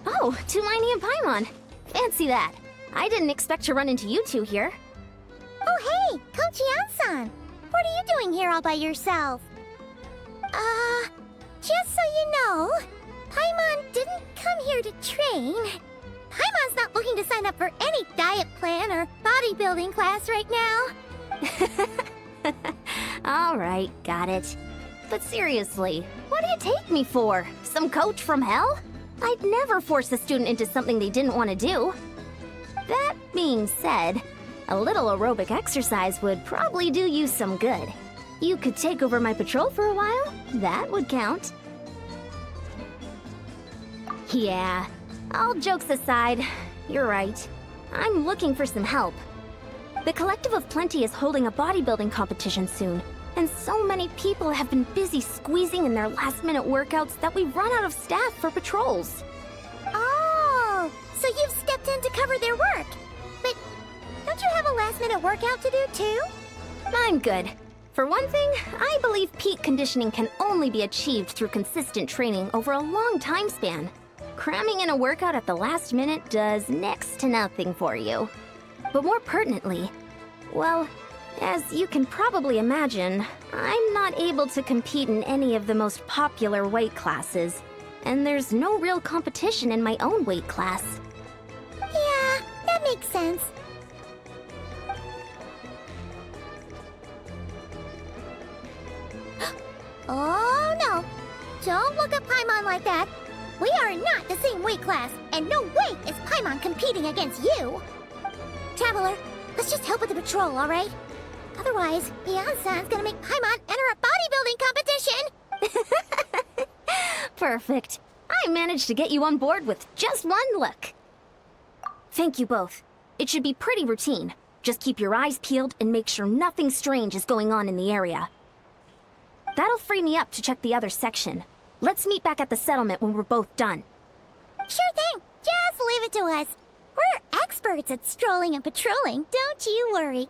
Oh, Tumini and Paimon. Fancy that. I didn't expect to run into you two here. Oh, hey, Coach Yan-san. What are you doing here all by yourself? Just so you know, Paimon didn't come here to train. Paimon's not looking to sign up for any diet plan or bodybuilding class right now. All right, got it. But seriously, what do you take me for? Some coach from hell? I'd never force a student into something they didn't want to do. That being said, a little aerobic exercise would probably do you some good. You could take over my patrol for a while. That would count. Yeah, all jokes aside, you're right. I'm looking for some help. The Collective of Plenty is holding a bodybuilding competition soon, and so many people have been busy squeezing in their last-minute workouts that we've run out of staff for patrols. Oh, so you've stepped in to cover their work. But don't you have a last-minute workout to do too? I'm good. For one thing, I believe peak conditioning can only be achieved through consistent training over a long time span. Cramming in a workout at the last minute does next to nothing for you. But more pertinently, well, as you can probably imagine, I'm not able to compete in any of the most popular weight classes, and there's no real competition in my own weight class. Yeah, that makes sense. Oh no! Don't look at Paimon like that! We are not the same weight class, and no way is Paimon competing against you! Traveler, let's just help with the patrol, alright? Otherwise, Yan-san's gonna make Paimon enter a bodybuilding competition! Perfect. I managed to get you on board with just one look. Thank you both. It should be pretty routine. Just keep your eyes peeled and make sure nothing strange is going on in the area. That'll free me up to check the other section. Let's meet back at the settlement when we're both done. Sure thing. Just leave it to us. We're experts at strolling and patrolling, don't you worry.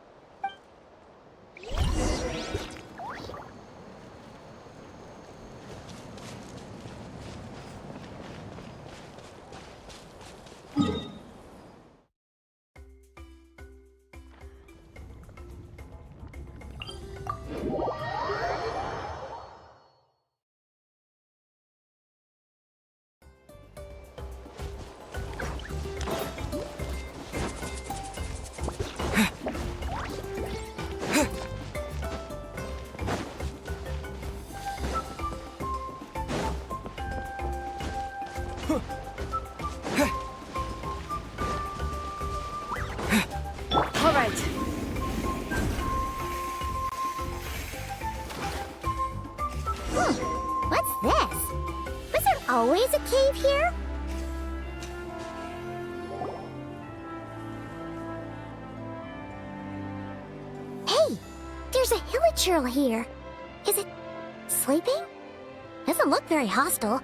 All right. What's this? Was there always a cave here? Hey, there's a hilichurl here. Is it sleeping? Doesn't look very hostile.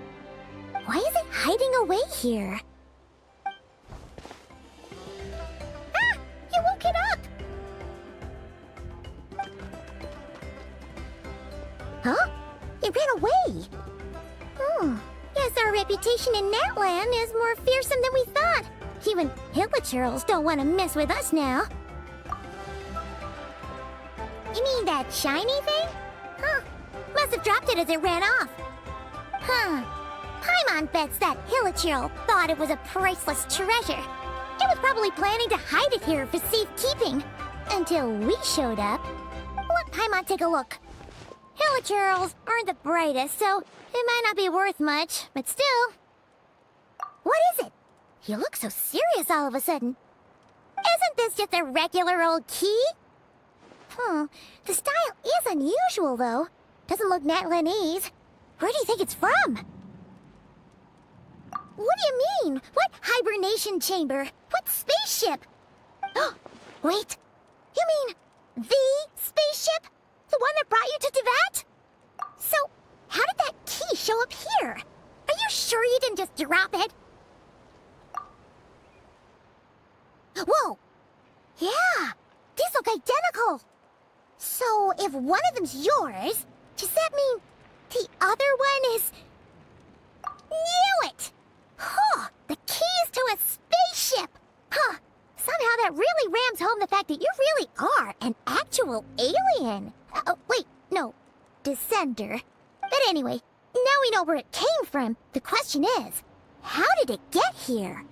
Why is it hiding away here? Ah! You woke it up! Huh? It ran away! Guess our reputation in Natland is more fearsome than we thought. Even hilichurls don't want to mess with us now. You mean that shiny thing? Huh. Must have dropped it as it ran off. Huh. Paimon bets that hilichurl thought it was a priceless treasure. It was probably planning to hide it here for safekeeping. Until we showed up. Let Paimon take a look. Hilichurls aren't the brightest, so it might not be worth much, but still. What is it? You look so serious all of a sudden. Isn't this just a regular old key? The style is unusual, though. Doesn't look Natlanese. Where do you think it's from? What do you mean? What hibernation chamber? What spaceship? Oh, wait. You mean the spaceship? The one that brought you to Teyvat? So, how did that key show up here? Are you sure you didn't just drop it? Whoa! Yeah! These look identical! So, if one of them's yours, does that mean the other one is... Knew it! Huh! The keys to a spaceship! Huh! Somehow that really rams home the fact that you really are an actual alien! Oh, wait, no. Descender. But anyway, now we know where it came from. The question is, how did it get here?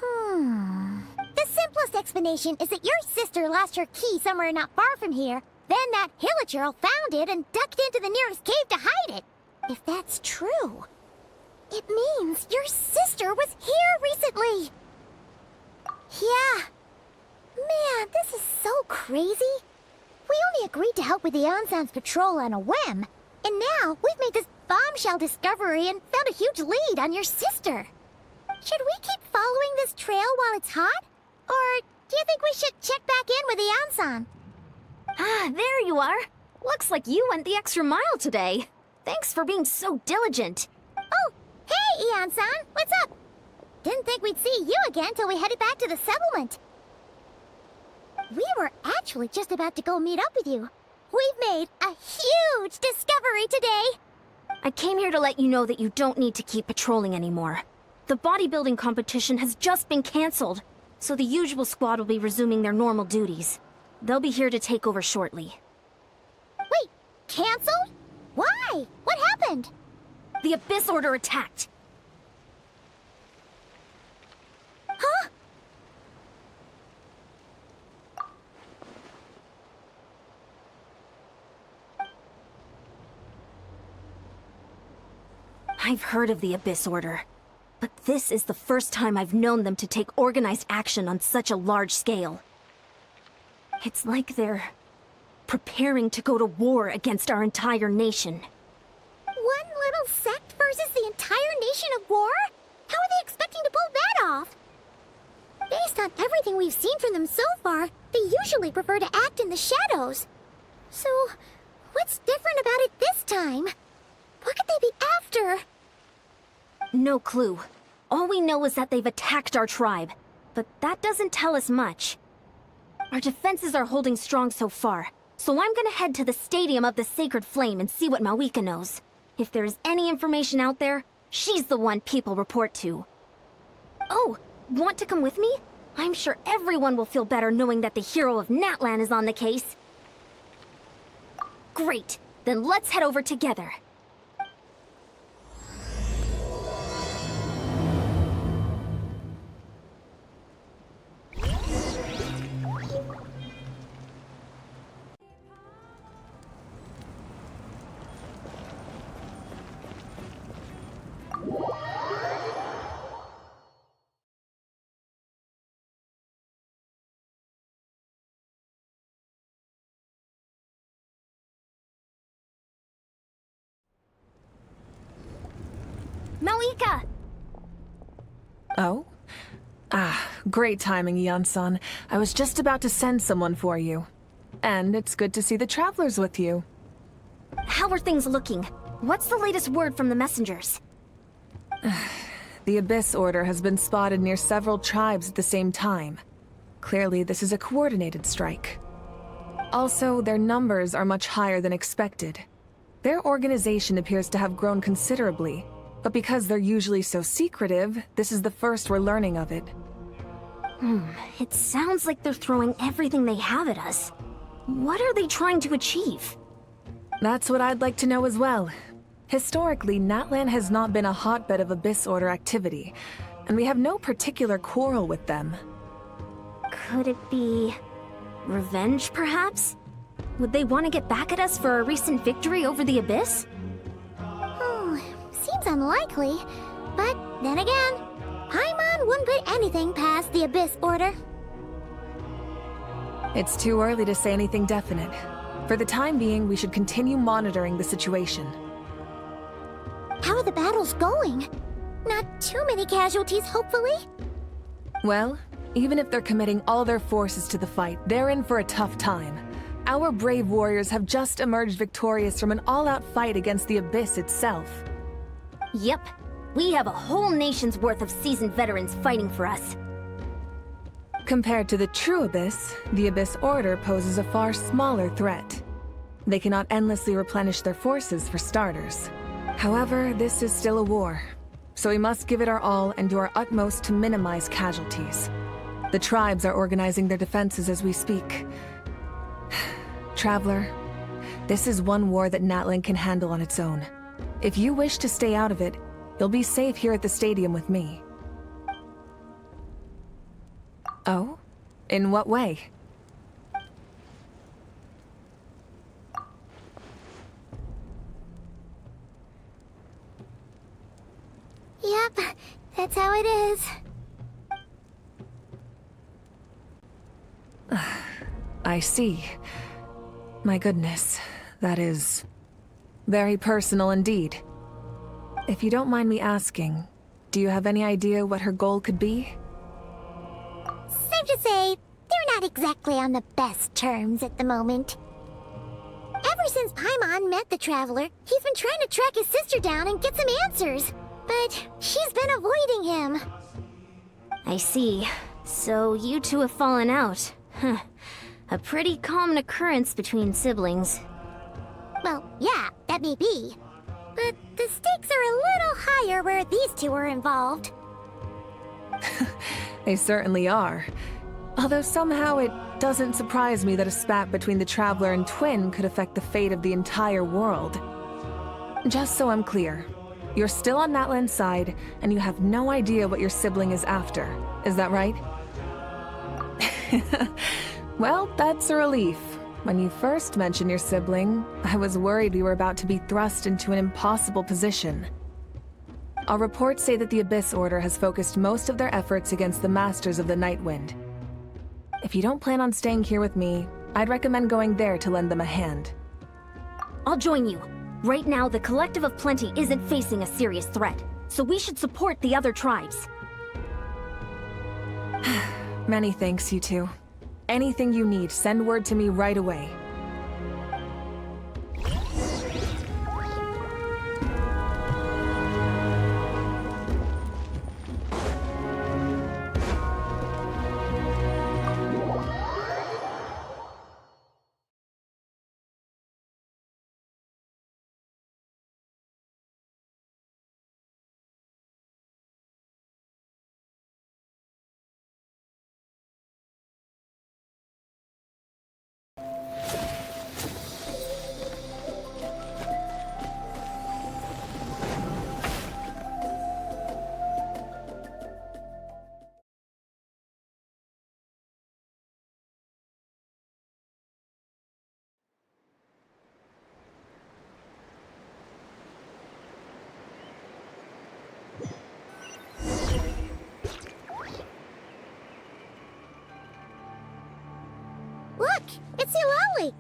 The simplest explanation is that your sister lost her key somewhere not far from here. Then that hilichurl found it and ducked into the nearest cave to hide it. If that's true, it means your sister was here recently. Yeah. Man, this is so crazy. We only agreed to help with the Ansan's patrol on a whim. And now we've made this bombshell discovery and found a huge lead on your sister. Should we keep following this trail while it's hot? Or do you think we should check back in with the Ansan? Ah, there you are. Looks like you went the extra mile today. Thanks for being so diligent. Oh, hey, Ian-san, what's up? Didn't think we'd see you again till we headed back to the settlement. We were actually just about to go meet up with you. We've made a huge discovery today. I came here to let you know that you don't need to keep patrolling anymore. The bodybuilding competition has just been canceled, so the usual squad will be resuming their normal duties. They'll be here to take over shortly. Wait, canceled? Why? What happened? The Abyss Order attacked. Huh? I've heard of the Abyss Order, but this is the first time I've known them to take organized action on such a large scale. It's like they're preparing to go to war against our entire nation. One little sect versus the entire nation at war? How are they expecting to pull that off? Based on everything we've seen from them so far, they usually prefer to act in the shadows. So, what's different about it this time? What could they be after? No clue. All we know is that they've attacked our tribe, but that doesn't tell us much. Our defenses are holding strong so far, so I'm gonna head to the Stadium of the Sacred Flame and see what Mawika knows. If there's any information out there, she's the one people report to. Oh, want to come with me? I'm sure everyone will feel better knowing that the hero of Natlan is on the case. Great, then let's head over together. Mawika! Oh? Ah, great timing, Ian-san. I was just about to send someone for you. And it's good to see the travelers with you. How are things looking? What's the latest word from the messengers? The Abyss Order has been spotted near several tribes at the same time. Clearly, this is a coordinated strike. Also, their numbers are much higher than expected. Their organization appears to have grown considerably, but because they're usually so secretive, this is the first we're learning of it. It sounds like they're throwing everything they have at us. What are they trying to achieve? That's what I'd like to know as well. Historically, Natlan has not been a hotbed of Abyss Order activity, and we have no particular quarrel with them. Could it be... revenge, perhaps? Would they want to get back at us for a recent victory over the Abyss? Seems unlikely. But then again, Paimon wouldn't put anything past the Abyss Order. It's too early to say anything definite. For the time being, we should continue monitoring the situation. How are the battles going? Not too many casualties, hopefully? Well, even if they're committing all their forces to the fight, they're in for a tough time. Our brave warriors have just emerged victorious from an all-out fight against the Abyss itself. Yep. We have a whole nation's worth of seasoned veterans fighting for us. Compared to the true Abyss, the Abyss Order poses a far smaller threat. They cannot endlessly replenish their forces for starters. However, this is still a war, so we must give it our all and do our utmost to minimize casualties. The tribes are organizing their defenses as we speak. Traveler, this is one war that Natlan can handle on its own. If you wish to stay out of it, you'll be safe here at the stadium with me. Oh? In what way? Yep, that's how it is. I see. My goodness, that is very personal indeed. If you don't mind me asking, do you have any idea what her goal could be? Safe to say, they're not exactly on the best terms at the moment. Ever since Paimon met the Traveler, he's been trying to track his sister down and get some answers. But she's been avoiding him. I see. So you two have fallen out. Huh. A pretty common occurrence between siblings. Well, yeah, that may be. But the stakes are a little higher where these two are involved. They certainly are. Although somehow it doesn't surprise me that a spat between the Traveler and Twin could affect the fate of the entire world. Just so I'm clear, you're still on Natlan's side, and you have no idea what your sibling is after. Is that right? Well, that's a relief. When you first mentioned your sibling, I was worried we were about to be thrust into an impossible position. Our reports say that the Abyss Order has focused most of their efforts against the Masters of the Nightwind. If you don't plan on staying here with me, I'd recommend going there to lend them a hand. I'll join you. Right now, the Collective of Plenty isn't facing a serious threat, so we should support the other tribes. Many thanks, you two. Anything you need, send word to me right away. Look, it's Eulalie!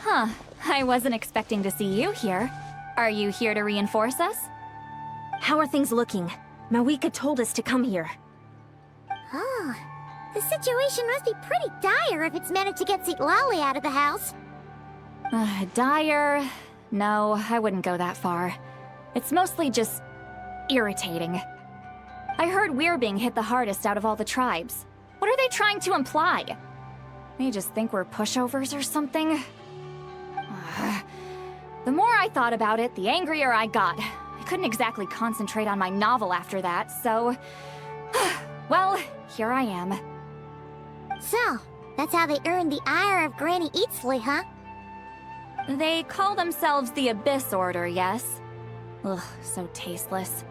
Huh, I wasn't expecting to see you here. Are you here to reinforce us? How are things looking? Mawika told us to come here. Oh, the situation must be pretty dire if it's managed to get Eulalie out of the house. Dire? No, I wouldn't go that far. It's mostly just irritating. I heard we're being hit the hardest out of all the tribes. What are they trying to imply? They just think we're pushovers or something? The more I thought about it, the angrier I got. I couldn't exactly concentrate on my novel after that, so... well, here I am. So, that's how they earned the ire of Granny Eatsley, huh? They call themselves the Abyss Order, yes? Ugh, so tasteless.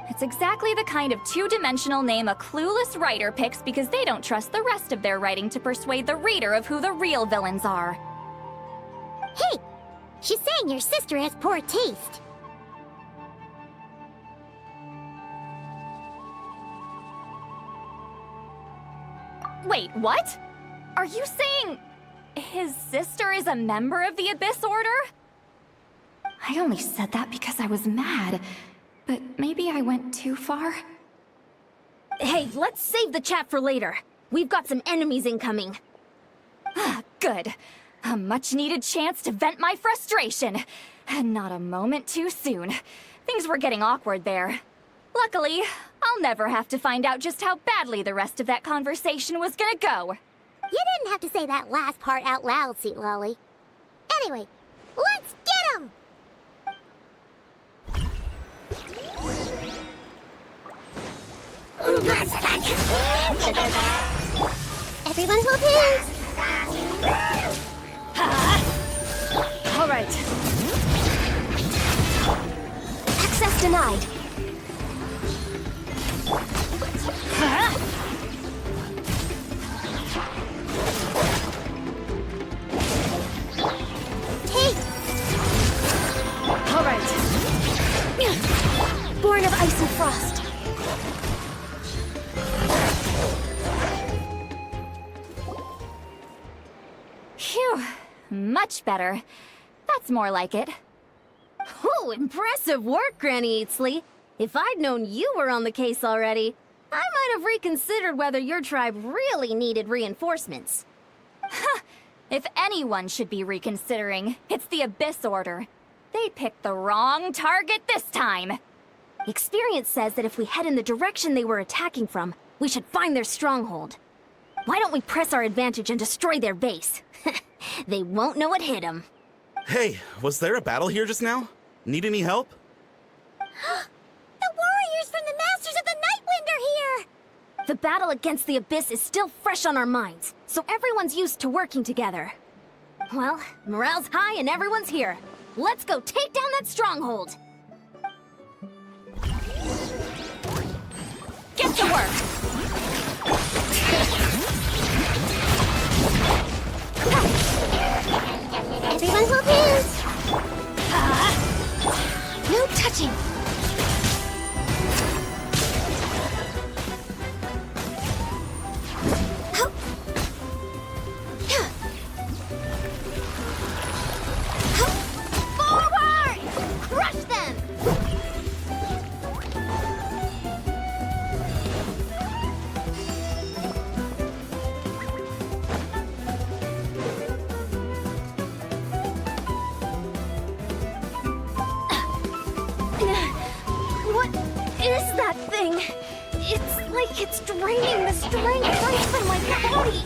It's exactly the kind of two-dimensional name a clueless writer picks because they don't trust the rest of their writing to persuade the reader of who the real villains are. Hey! She's saying your sister has poor taste. Wait, what? Are you saying his sister is a member of the Abyss Order? I only said that because I was mad. But maybe I went too far? Hey, let's save the chat for later. We've got some enemies incoming. Good. A much-needed chance to vent my frustration. And not a moment too soon. Things were getting awkward there. Luckily, I'll never have to find out just how badly the rest of that conversation was gonna go. You didn't have to say that last part out loud, Sweet Lolly. Anyway, let's get him! Everyone hold hands! All right. Access denied. Hey! All right. Born of ice and frost. Phew. Much better. That's more like it. Oh, impressive work, Granny Eatsley. If I'd known you were on the case already, I might have reconsidered whether your tribe really needed reinforcements. If anyone should be reconsidering, it's the Abyss Order. They picked the wrong target this time. Experience says that if we head in the direction they were attacking from, we should find their stronghold. Why don't we press our advantage and destroy their base? They won't know what hit them. Hey, was there a battle here just now? Need any help? The warriors from the Masters of the Nightwind are here! The battle against the Abyss is still fresh on our minds, so everyone's used to working together. Well, morale's high and everyone's here. Let's go take down that stronghold! Get to work! Everyone hold hands! No touching! Forward! Crush them! What is that thing? It's like it's draining the strength right from my body.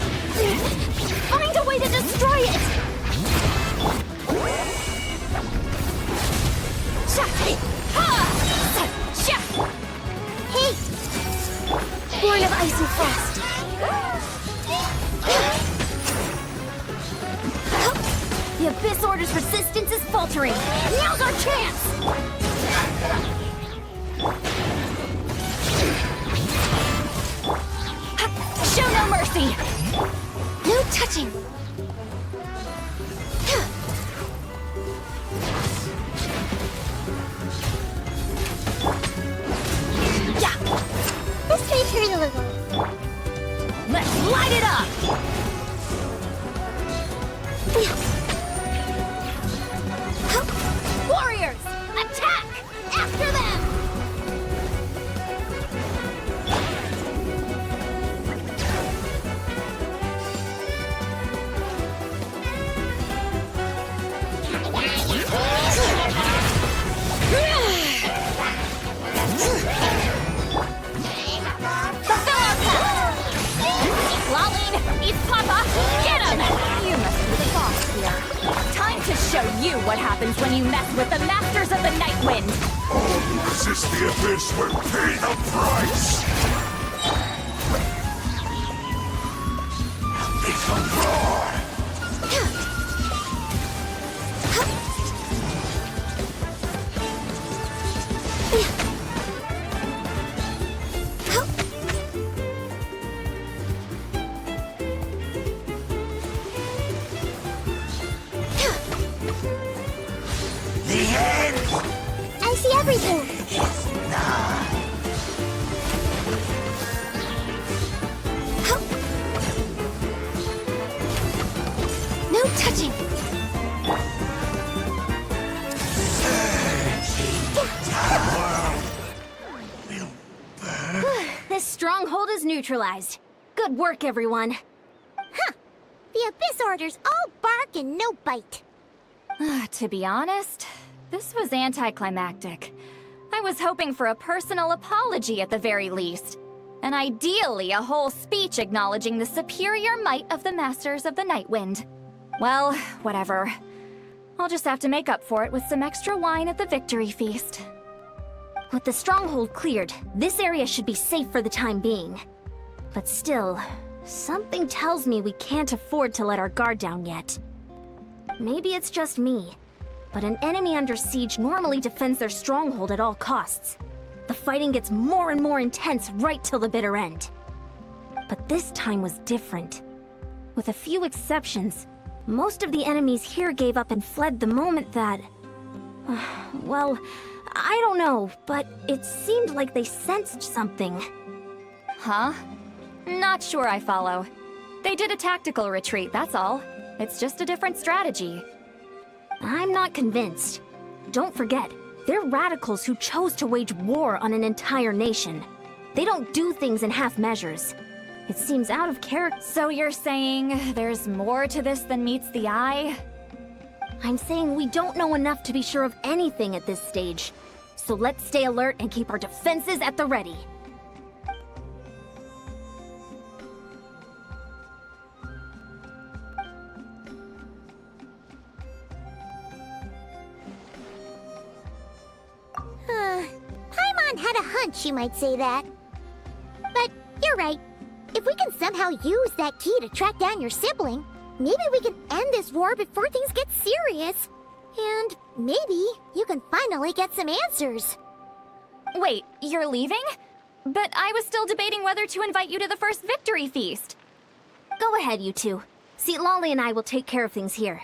Find a way to destroy it! Hey! Born of ice and frost. The Abyss Order's resistance is faltering. Now's our chance! Show no mercy! No touching! This may turn a little. Let's light it up! Warriors, attack! After them! Show you what happens when you mess with the Masters of the Nightwind! All who resist the Abyss will pay the price! It's a roar! I see everything. stronghold is neutralized. Good work, everyone. Huh. The Abyss Order's all bark and no bite. To be honest, this was anticlimactic. I was hoping for a personal apology at the very least. And ideally, a whole speech acknowledging the superior might of the Masters of the Nightwind. Well, whatever. I'll just have to make up for it with some extra wine at the victory feast. With the stronghold cleared, this area should be safe for the time being. But still, something tells me we can't afford to let our guard down yet. Maybe it's just me, but an enemy under siege normally defends their stronghold at all costs. The fighting gets more and more intense right till the bitter end. But this time was different. With a few exceptions, most of the enemies here gave up and fled the moment that... well, I don't know, but it seemed like they sensed something. Huh? Not sure I follow. They did a tactical retreat, that's all. It's just a different strategy. I'm not convinced. Don't forget, they're radicals who chose to wage war on an entire nation. They don't do things in half measures. It seems out of character. So you're saying there's more to this than meets the eye? I'm saying we don't know enough to be sure of anything at this stage. So let's stay alert and keep our defenses at the ready. Paimon had a hunch you might say that. But you're right. If we can somehow use that key to track down your sibling, maybe we can end this war before things get serious. And maybe you can finally get some answers. Wait, you're leaving? But I was still debating whether to invite you to the first victory feast. Go ahead, you two. Lolly and I will take care of things here.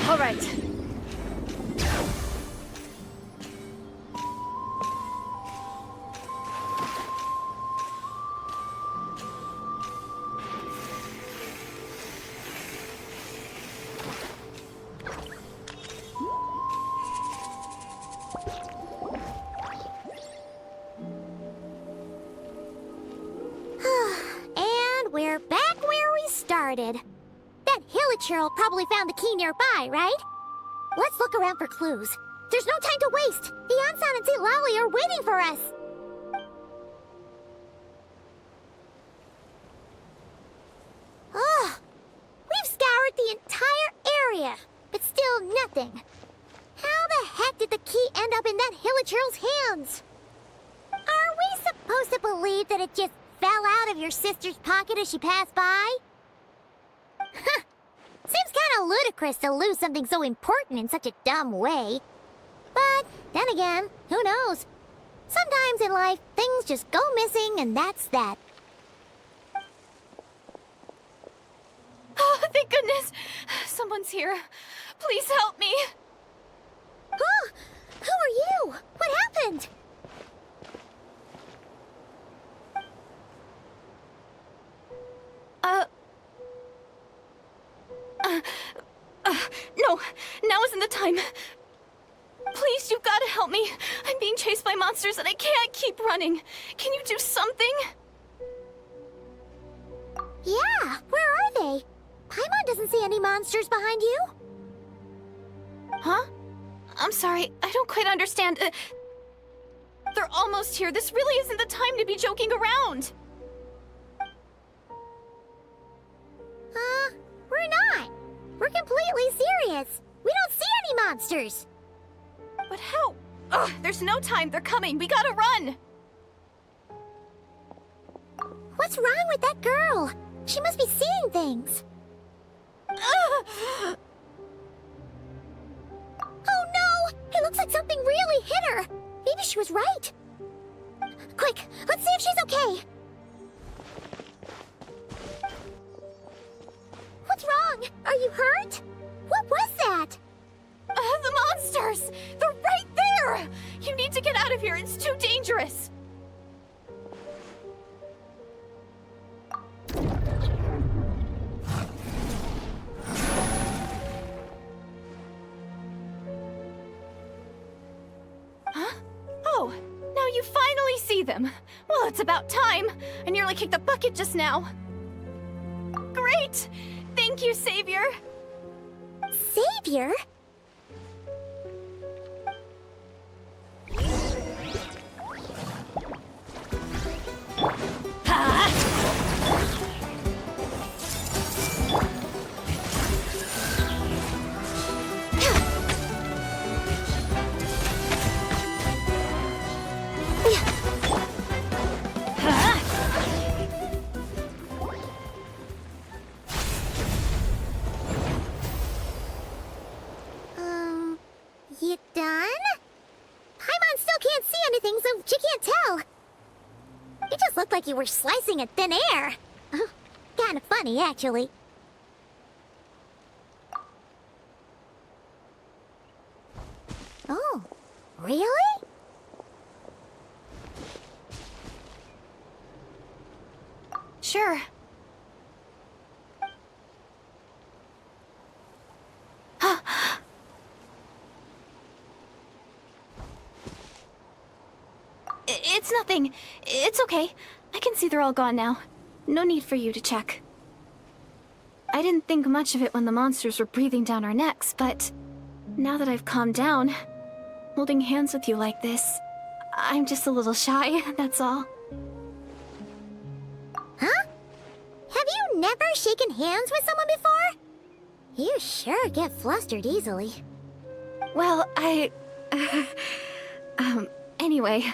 All right. And we're back where we started. That Hilichurl probably found the key nearby, right? Let's look around for clues. There's no time to waste. The Ansan and Lolly are waiting for us. Ugh. We've scoured the entire area, but still nothing. How the heck did the key end up in that Hilichurl's hands? Are we supposed to believe that it just fell out of your sister's pocket as she passed by? Seems kinda ludicrous to lose something so important in such a dumb way. But then again, who knows? Sometimes in life, things just go missing and that's that. Oh, thank goodness! Someone's here. Please help me! Oh, who are you? What happened? No, now isn't the time. Please, you've got to help me. I'm being chased by monsters and I can't keep running. Can you do something? Yeah, where are they? Paimon doesn't see any monsters behind you. Huh? I'm sorry, I don't quite understand. They're almost here. This really isn't the time to be joking around. We're not. We're completely serious. We don't see any monsters. But how? Ugh, there's no time. They're coming. We gotta run. What's wrong with that girl? She must be seeing things. Oh no! It looks like something really hit her. Maybe she was right. Quick, let's see if she's okay. What's wrong? Are you hurt? What was that? The monsters! They're right there! You need to get out of here, it's too dangerous! Huh? Oh, now you finally see them! Well, it's about time! I nearly kicked the bucket just now! Great! Thank you, Savior! Savior? You done? Paimon still can't see anything, so she can't tell. It just looked like you were slicing at thin air. Kinda funny, actually. Oh, really? Sure. It's nothing. It's okay. I can see they're all gone now. No need for you to check. I didn't think much of it when the monsters were breathing down our necks, but now that I've calmed down, holding hands with you like this, I'm just a little shy, that's all. Huh? Have you never shaken hands with someone before? You sure get flustered easily. Well, anyway,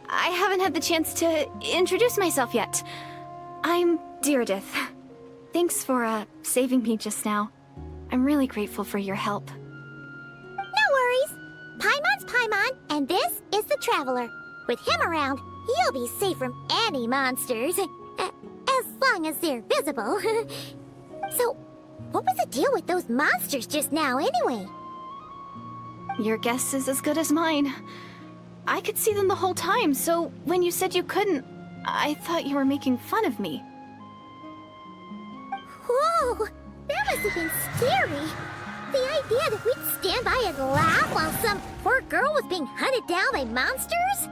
I haven't had the chance to introduce myself yet. I'm Deirdith. Thanks for, saving me just now. I'm really grateful for your help. No worries. Paimon's Paimon, and this is the Traveler. With him around, you'll be safe from any monsters. As long as they're visible. So, what was the deal with those monsters just now, anyway? Your guess is as good as mine. I could see them the whole time, so when you said you couldn't, I thought you were making fun of me. Whoa! That must have been scary. The idea that we'd stand by and laugh while some poor girl was being hunted down by monsters?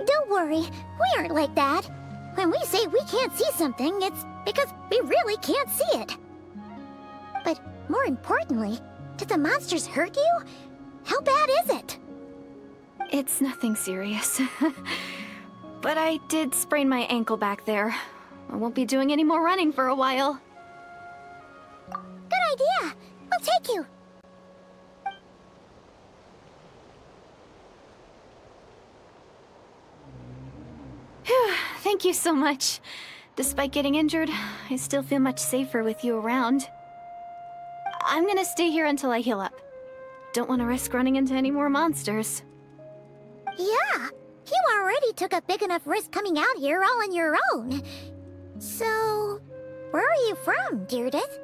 Don't worry, we aren't like that. When we say we can't see something, it's because we really can't see it. But more importantly, did the monsters hurt you? How bad is it? It's nothing serious. But I did sprain my ankle back there. I won't be doing any more running for a while. Good idea. We'll take you. Phew, thank you so much. Despite getting injured, I still feel much safer with you around. I'm gonna stay here until I heal up. Don't want to risk running into any more monsters. Yeah, you already took a big enough risk coming out here all on your own. So, where are you from, Deirdith?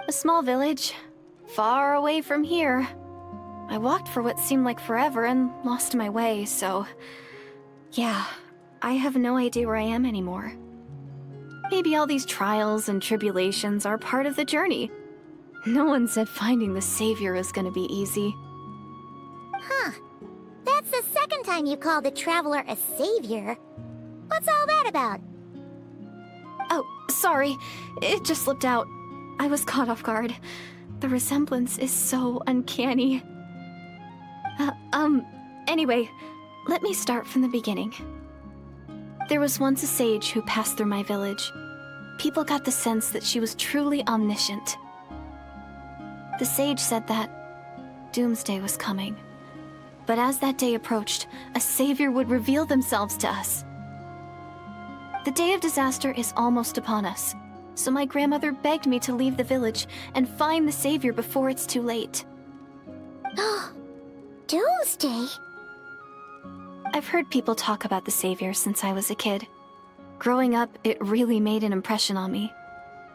A small village, far away from here. I walked for what seemed like forever and lost my way, so... yeah, I have no idea where I am anymore. Maybe all these trials and tribulations are part of the journey. No one said finding the Savior is gonna be easy. Huh. That's the second time you called the Traveler a savior. What's all that about? Oh, sorry. It just slipped out. I was caught off guard. The resemblance is so uncanny. Anyway, let me start from the beginning. There was once a sage who passed through my village. People got the sense that she was truly omniscient. The sage said that doomsday was coming, But as that day approached, a savior would reveal themselves to us. The day of disaster is almost upon us, so my grandmother begged me to leave the village and find the savior before it's too late. Doomsday? I've heard people talk about the savior since I was a kid. Growing up, it really made an impression on me.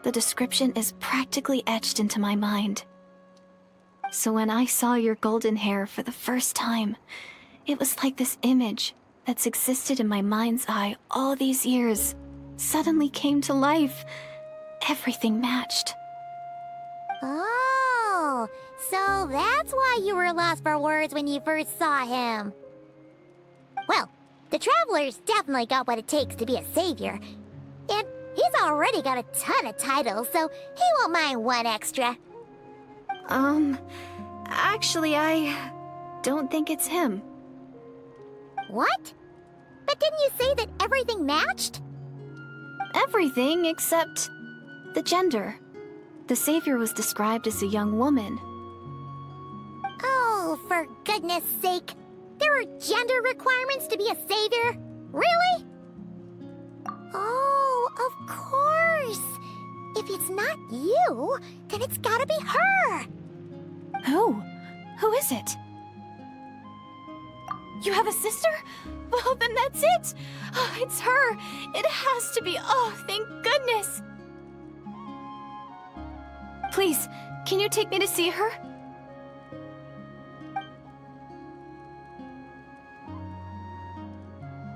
The description is practically etched into my mind. So when I saw your golden hair for the first time, it was like this image that's existed in my mind's eye all these years suddenly came to life. Everything matched. Oh, so that's why you were lost for words when you first saw him. Well, the Traveler's definitely got what it takes to be a savior. And he's already got a ton of titles, so he won't mind one extra. Actually, I don't think it's him. What? But didn't you say that everything matched? Everything except the gender. The savior was described as a young woman. Oh, for goodness sake. There are gender requirements to be a savior? Really? Oh, of course. If it's not you, then it's gotta be her. Who? Who is it? You have a sister? Well, then that's it! Oh, it's her! It has to be! Oh, thank goodness! Please, can you take me to see her?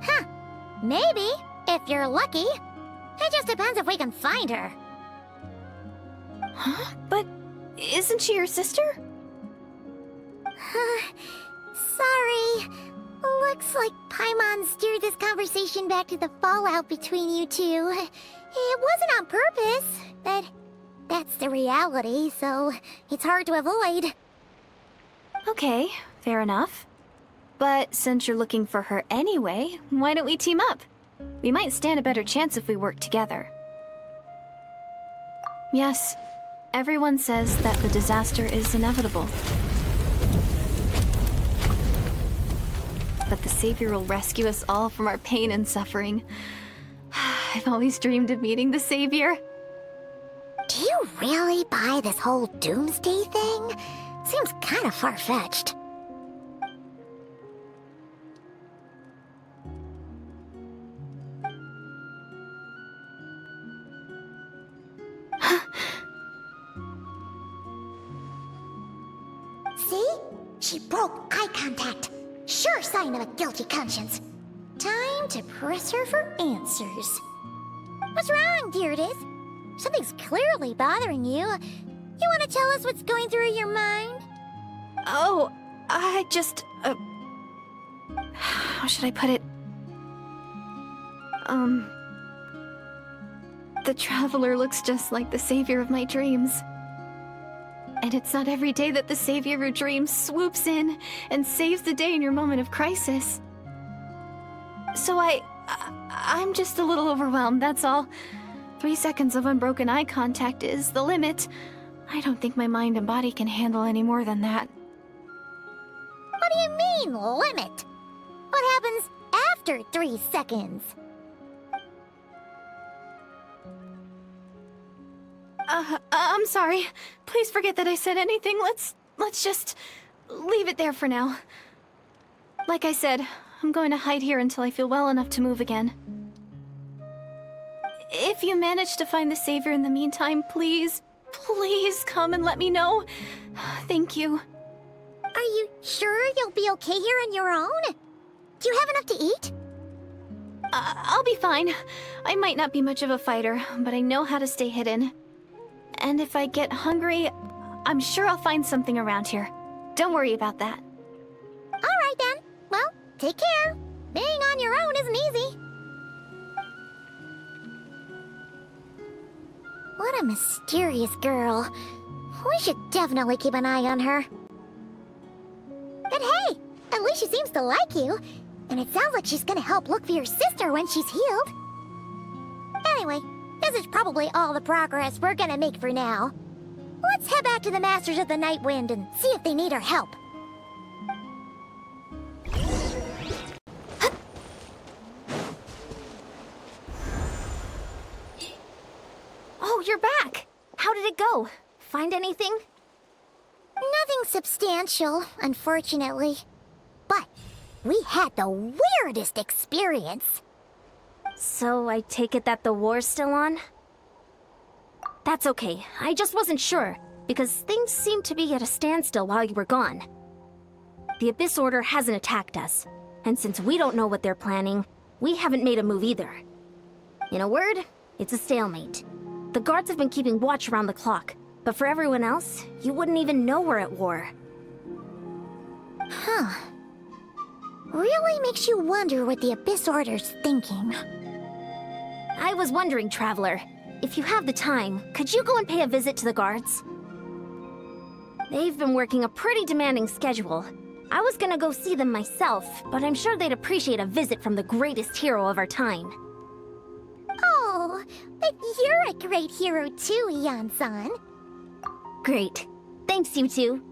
Huh. Maybe, if you're lucky. It just depends if we can find her. Huh? But isn't she your sister? Sorry. Looks like Paimon steered this conversation back to the fallout between you two. It wasn't on purpose, but that's the reality, so it's hard to avoid. Okay, fair enough. But since you're looking for her anyway, why don't we team up? We might stand a better chance if we work together. Yes, everyone says that the disaster is inevitable. But the savior will rescue us all from our pain and suffering. I've always dreamed of meeting the savior. Do you really buy this whole doomsday thing? Seems kind of far-fetched. See? She broke eye contact. Sure sign of a guilty conscience. Time to press her for answers. What's wrong, Deirdis? Something's clearly bothering you. You want to tell us what's going through your mind? Oh, I just... how should I put it? The Traveler looks just like the savior of my dreams. And it's not every day that the savior of your dreams swoops in and saves the day in your moment of crisis. So I'm just a little overwhelmed, that's all. 3 seconds of unbroken eye contact is the limit. I don't think my mind and body can handle any more than that. What do you mean, limit? What happens after 3 seconds? I'm sorry. Please forget that I said anything. Let's just leave it there for now. Like I said, I'm going to hide here until I feel well enough to move again. If you manage to find the savior in the meantime, please come and let me know. Thank you. Are you sure you'll be okay here on your own? Do you have enough to eat? I'll be fine. I might not be much of a fighter, but I know how to stay hidden. And if I get hungry, I'm sure I'll find something around here. Don't worry about that. All right then. Well, take care. Being on your own isn't easy. What a mysterious girl. We should definitely keep an eye on her. But hey, at least she seems to like you. And it sounds like she's gonna help look for your sister when she's healed. Anyway, this is probably all the progress we're gonna make for now. Let's head back to the Masters of the Night Wind and see if they need our help. you're back. How did it go? Find anything? Nothing substantial, unfortunately. But we had the weirdest experience. So I take it that the war's still on? That's okay. I just wasn't sure, because things seemed to be at a standstill while you were gone. The Abyss Order hasn't attacked us, and since we don't know what they're planning, we haven't made a move either. In a word, it's a stalemate. The guards have been keeping watch around the clock, but for everyone else, you wouldn't even know we're at war. Huh. Really makes you wonder what the Abyss Order's thinking. I was wondering, Traveler, if you have the time, could you go and pay a visit to the guards? They've been working a pretty demanding schedule. I was gonna go see them myself, but I'm sure they'd appreciate a visit from the greatest hero of our time. Oh, but you're a great hero too, Yan-san. Great. Thanks, you two.